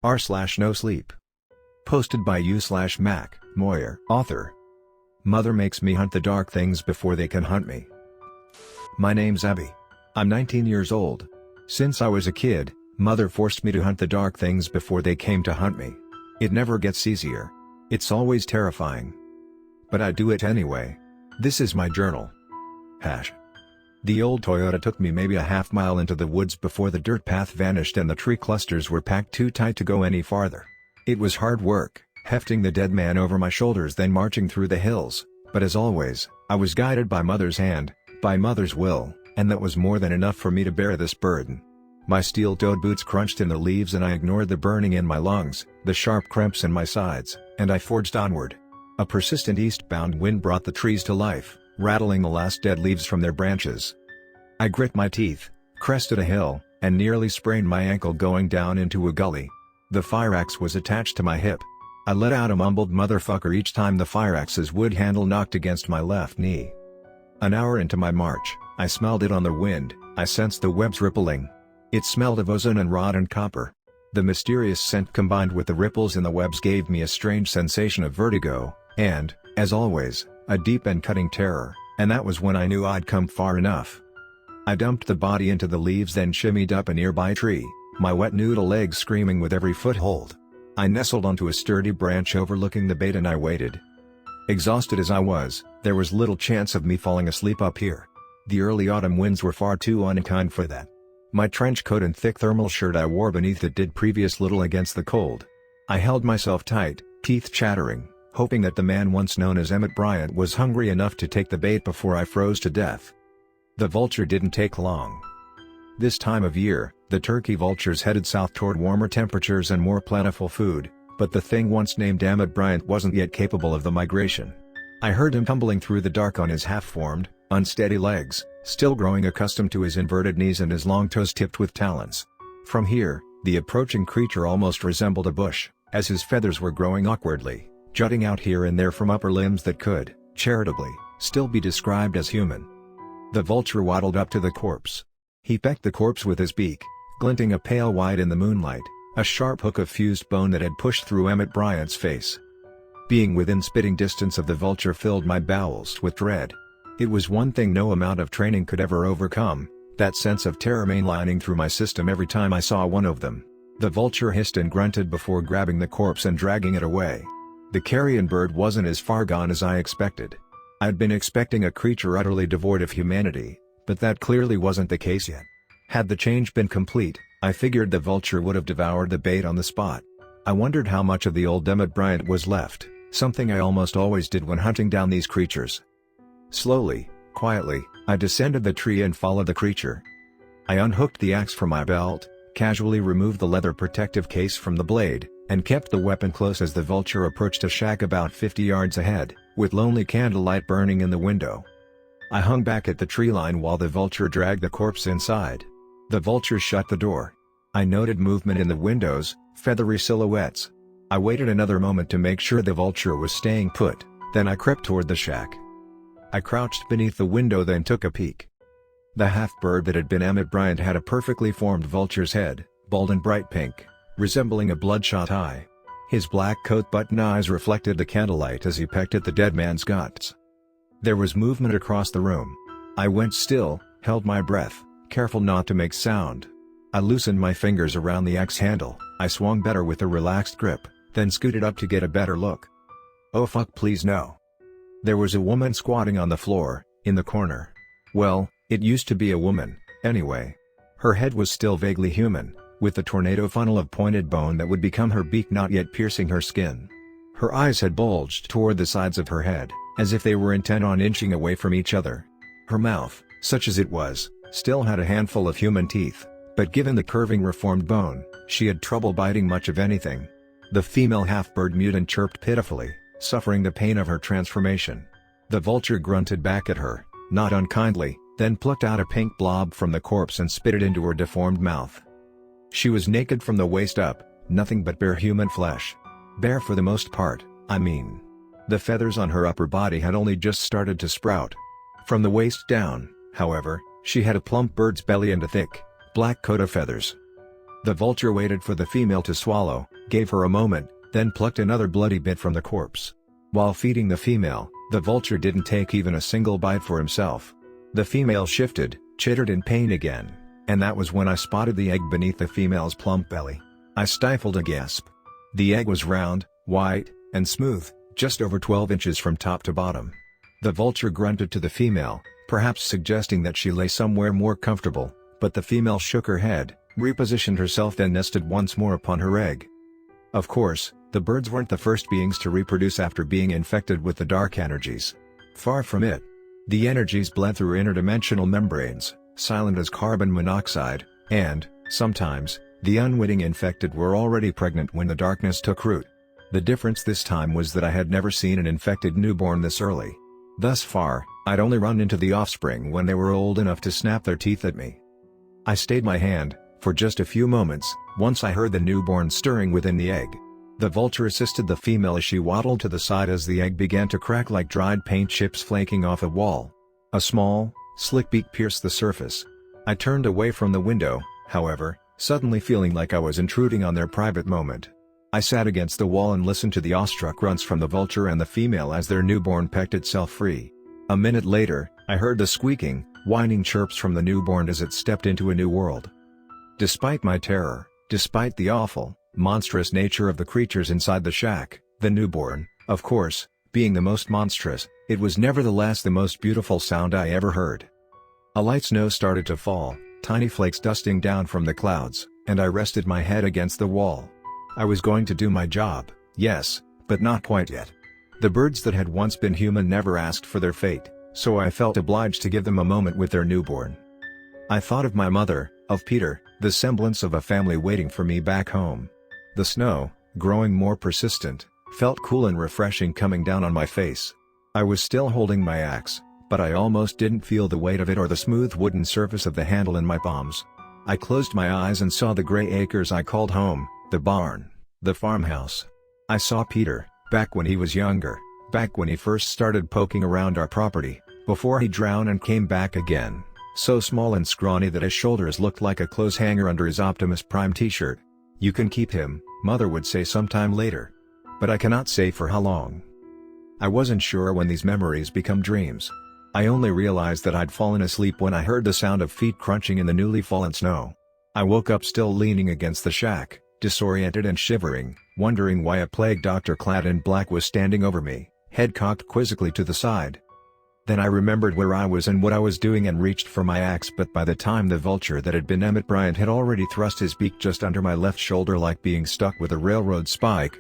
r/NoSleep. Posted by u/MackMoyerAuthor. Mother makes me hunt the dark things before they can hunt me. My name's Abby. I'm 19 years old. Since I was a kid, Mother forced me to hunt the dark things before they came to hunt me. It never gets easier. It's always terrifying. But I do it anyway. This is my journal. The old Toyota took me maybe a half mile into the woods before the dirt path vanished and the tree clusters were packed too tight to go any farther. It was hard work, hefting the dead man over my shoulders then marching through the hills, but as always, I was guided by Mother's hand, by Mother's will, and that was more than enough for me to bear this burden. My steel-toed boots crunched in the leaves and I ignored the burning in my lungs, the sharp cramps in my sides, and I forged onward. A persistent eastbound wind brought the trees to life, rattling the last dead leaves from their branches. I grit my teeth, crested a hill, and nearly sprained my ankle going down into a gully. The fire axe was attached to my hip. I let out a mumbled motherfucker each time the fire axe's wood handle knocked against my left knee. An hour into my march, I smelled it on the wind. I sensed the webs rippling. It smelled of ozone and rot and copper. The mysterious scent combined with the ripples in the webs gave me a strange sensation of vertigo, and, as always, a deep and cutting terror, and that was when I knew I'd come far enough. I dumped the body into the leaves then shimmied up a nearby tree, my wet noodle legs screaming with every foothold. I nestled onto a sturdy branch overlooking the bait and I waited. Exhausted as I was, there was little chance of me falling asleep up here. The early autumn winds were far too unkind for that. My trench coat and thick thermal shirt I wore beneath it did previous little against the cold. I held myself tight, teeth chattering, hoping that the man once known as Emmett Bryant was hungry enough to take the bait before I froze to death. The vulture didn't take long. This time of year, the turkey vultures headed south toward warmer temperatures and more plentiful food, but the thing once named Emmett Bryant wasn't yet capable of the migration. I heard him tumbling through the dark on his half-formed, unsteady legs, still growing accustomed to his inverted knees and his long toes tipped with talons. From here, the approaching creature almost resembled a bush, as his feathers were growing awkwardly, jutting out here and there from upper limbs that could, charitably, still be described as human. The vulture waddled up to the corpse. He pecked the corpse with his beak, glinting a pale white in the moonlight, a sharp hook of fused bone that had pushed through Emmett Bryant's face. Being within spitting distance of the vulture filled my bowels with dread. It was one thing no amount of training could ever overcome, that sense of terror mainlining through my system every time I saw one of them. The vulture hissed and grunted before grabbing the corpse and dragging it away. The carrion bird wasn't as far gone as I expected. I'd been expecting a creature utterly devoid of humanity, but that clearly wasn't the case yet. Had the change been complete, I figured the vulture would have devoured the bait on the spot. I wondered how much of the old Emmett Bryant was left, something I almost always did when hunting down these creatures. Slowly, quietly, I descended the tree and followed the creature. I unhooked the axe from my belt, casually removed the leather protective case from the blade, and kept the weapon close as the vulture approached a shack about 50 yards ahead, with lonely candlelight burning in the window. I hung back at the tree line while the vulture dragged the corpse inside. The vulture shut the door. I noted movement in the windows, feathery silhouettes. I waited another moment to make sure the vulture was staying put, then I crept toward the shack. I crouched beneath the window then took a peek. The half-bird that had been Emmett Bryant had a perfectly formed vulture's head, bald and bright pink, resembling a bloodshot eye. His black coat button eyes reflected the candlelight as he pecked at the dead man's guts. There was movement across the room. I went still, held my breath, careful not to make sound. I loosened my fingers around the axe handle, I swung better with a relaxed grip, then scooted up to get a better look. Oh fuck please no. There was a woman squatting on the floor, in the corner. Well, it used to be a woman, anyway. Her head was still vaguely human, with the tornado funnel of pointed bone that would become her beak not yet piercing her skin. Her eyes had bulged toward the sides of her head, as if they were intent on inching away from each other. Her mouth, such as it was, still had a handful of human teeth, but given the curving reformed bone, she had trouble biting much of anything. The female half-bird mewed and chirped pitifully, suffering the pain of her transformation. The vulture grunted back at her, not unkindly, then plucked out a pink blob from the corpse and spit it into her deformed mouth. She was naked from the waist up, nothing but bare human flesh. Bare for the most part, I mean. The feathers on her upper body had only just started to sprout. From the waist down, however, she had a plump bird's belly and a thick, black coat of feathers. The vulture waited for the female to swallow, gave her a moment, then plucked another bloody bit from the corpse. While feeding the female, the vulture didn't take even a single bite for himself. The female shifted, chittered in pain again, and that was when I spotted the egg beneath the female's plump belly. I stifled a gasp. The egg was round, white, and smooth, just over 12 inches from top to bottom. The vulture grunted to the female, perhaps suggesting that she lay somewhere more comfortable, but the female shook her head, repositioned herself, then nested once more upon her egg. Of course, the birds weren't the first beings to reproduce after being infected with the dark energies. Far from it. The energies bled through interdimensional membranes, silent as carbon monoxide, and, sometimes, the unwitting infected were already pregnant when the darkness took root. The difference this time was that I had never seen an infected newborn this early. Thus far, I'd only run into the offspring when they were old enough to snap their teeth at me. I stayed my hand, for just a few moments, once I heard the newborn stirring within the egg. The vulture assisted the female as she waddled to the side as the egg began to crack like dried paint chips flaking off a wall. A small, slick beak pierced the surface. I turned away from the window, however, suddenly feeling like I was intruding on their private moment. I sat against the wall and listened to the awestruck grunts from the vulture and the female as their newborn pecked itself free. A minute later, I heard the squeaking, whining chirps from the newborn as it stepped into a new world. Despite my terror, despite the awful, monstrous nature of the creatures inside the shack, the newborn, of course, being the most monstrous, it was nevertheless the most beautiful sound I ever heard. A light snow started to fall, tiny flakes dusting down from the clouds, and I rested my head against the wall. I was going to do my job, yes, but not quite yet. The birds that had once been human never asked for their fate, so I felt obliged to give them a moment with their newborn. I thought of my mother, of Peter, the semblance of a family waiting for me back home. The snow, growing more persistent, felt cool and refreshing coming down on my face. I was still holding my axe, but I almost didn't feel the weight of it or the smooth wooden surface of the handle in my palms. I closed my eyes and saw the gray acres I called home, the barn, the farmhouse. I saw Peter, back when he was younger, back when he first started poking around our property, before he drowned and came back again, so small and scrawny that his shoulders looked like a clothes hanger under his Optimus Prime t-shirt. "You can keep him," Mother would say sometime later. But I cannot say for how long. I wasn't sure when these memories become dreams. I only realized that I'd fallen asleep when I heard the sound of feet crunching in the newly fallen snow. I woke up still leaning against the shack, disoriented and shivering, wondering why a plague doctor clad in black was standing over me, head cocked quizzically to the side. Then I remembered where I was and what I was doing and reached for my axe, but by the time the vulture that had been Emmett Bryant had already thrust his beak just under my left shoulder like being stuck with a railroad spike.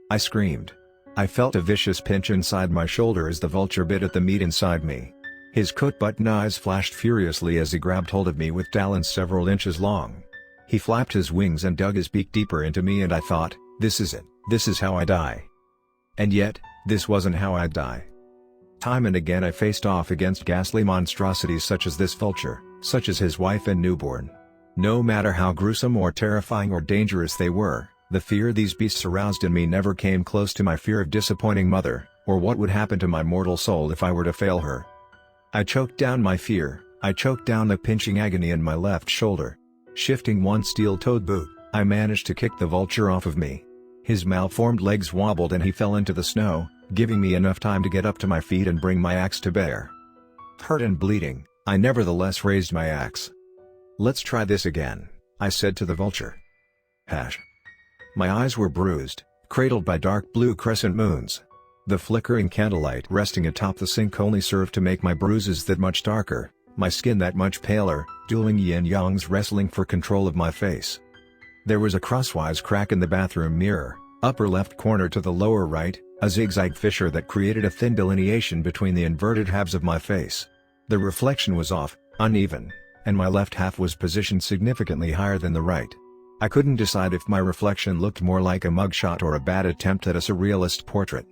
I screamed. I felt a vicious pinch inside my shoulder as the vulture bit at the meat inside me. His coat-button eyes flashed furiously as he grabbed hold of me with talons several inches long. He flapped his wings and dug his beak deeper into me, and I thought, this is it, this is how I die. And yet, this wasn't how I'd die. Time and again I faced off against ghastly monstrosities such as this vulture, such as his wife and newborn. No matter how gruesome or terrifying or dangerous they were, the fear these beasts aroused in me never came close to my fear of disappointing Mother, or what would happen to my mortal soul if I were to fail her. I choked down my fear, I choked down the pinching agony in my left shoulder. Shifting one steel-toed boot, I managed to kick the vulture off of me. His malformed legs wobbled and he fell into the snow, giving me enough time to get up to my feet and bring my axe to bear. Hurt and bleeding, I nevertheless raised my axe. "Let's try this again," I said to the vulture. Hash. My eyes were bruised, cradled by dark blue crescent moons. The flickering candlelight resting atop the sink only served to make my bruises that much darker, my skin that much paler, dueling yin-yangs wrestling for control of my face. There was a crosswise crack in the bathroom mirror, upper left corner to the lower right, a zigzag fissure that created a thin delineation between the inverted halves of my face. The reflection was off, uneven, and my left half was positioned significantly higher than the right. I couldn't decide if my reflection looked more like a mugshot or a bad attempt at a surrealist portrait.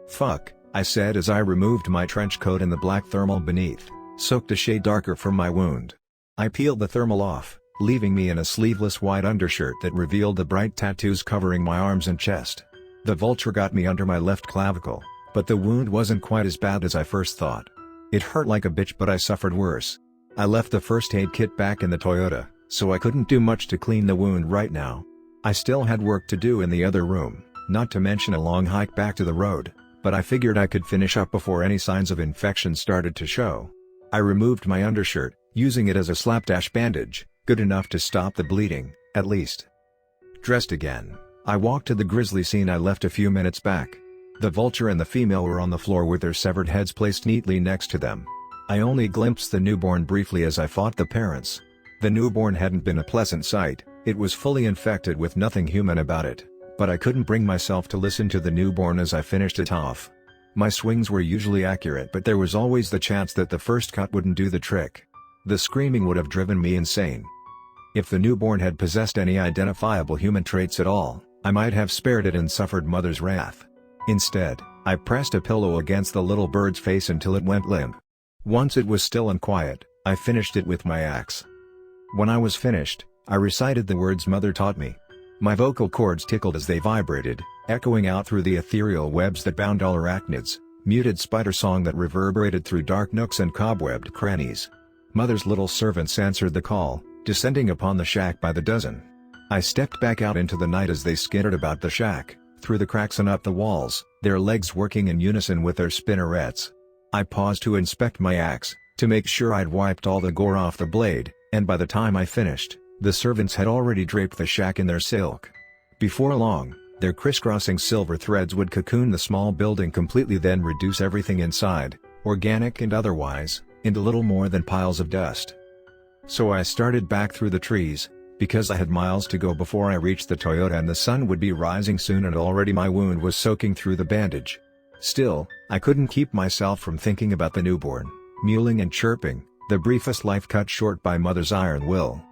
"Fuck," I said as I removed my trench coat and the black thermal beneath, soaked a shade darker from my wound. I peeled the thermal off, leaving me in a sleeveless white undershirt that revealed the bright tattoos covering my arms and chest. The vulture got me under my left clavicle, but the wound wasn't quite as bad as I first thought. It hurt like a bitch, but I suffered worse. I left the first aid kit back in the Toyota, so I couldn't do much to clean the wound right now. I still had work to do in the other room, not to mention a long hike back to the road, but I figured I could finish up before any signs of infection started to show. I removed my undershirt, using it as a slapdash bandage, good enough to stop the bleeding, at least. Dressed again, I walked to the grisly scene I left a few minutes back. The vulture and the female were on the floor with their severed heads placed neatly next to them. I only glimpsed the newborn briefly as I fought the parents. The newborn hadn't been a pleasant sight, it was fully infected with nothing human about it, but I couldn't bring myself to listen to the newborn as I finished it off. My swings were usually accurate, but there was always the chance that the first cut wouldn't do the trick. The screaming would have driven me insane. If the newborn had possessed any identifiable human traits at all, I might have spared it and suffered mother's wrath. Instead, I pressed a pillow against the little bird's face until it went limp. Once it was still and quiet, I finished it with my axe. When I was finished, I recited the words Mother taught me. My vocal cords tickled as they vibrated, echoing out through the ethereal webs that bound all arachnids, muted spider song that reverberated through dark nooks and cobwebbed crannies. Mother's little servants answered the call, descending upon the shack by the dozen. I stepped back out into the night as they skittered about the shack, through the cracks and up the walls, their legs working in unison with their spinnerets. I paused to inspect my axe, to make sure I'd wiped all the gore off the blade, and by the time I finished, the servants had already draped the shack in their silk. Before long, their crisscrossing silver threads would cocoon the small building completely, then reduce everything inside, organic and otherwise, into little more than piles of dust. So I started back through the trees, because I had miles to go before I reached the Toyota and the sun would be rising soon and already my wound was soaking through the bandage. Still, I couldn't keep myself from thinking about the newborn, mewling and chirping, the briefest life cut short by mother's iron will.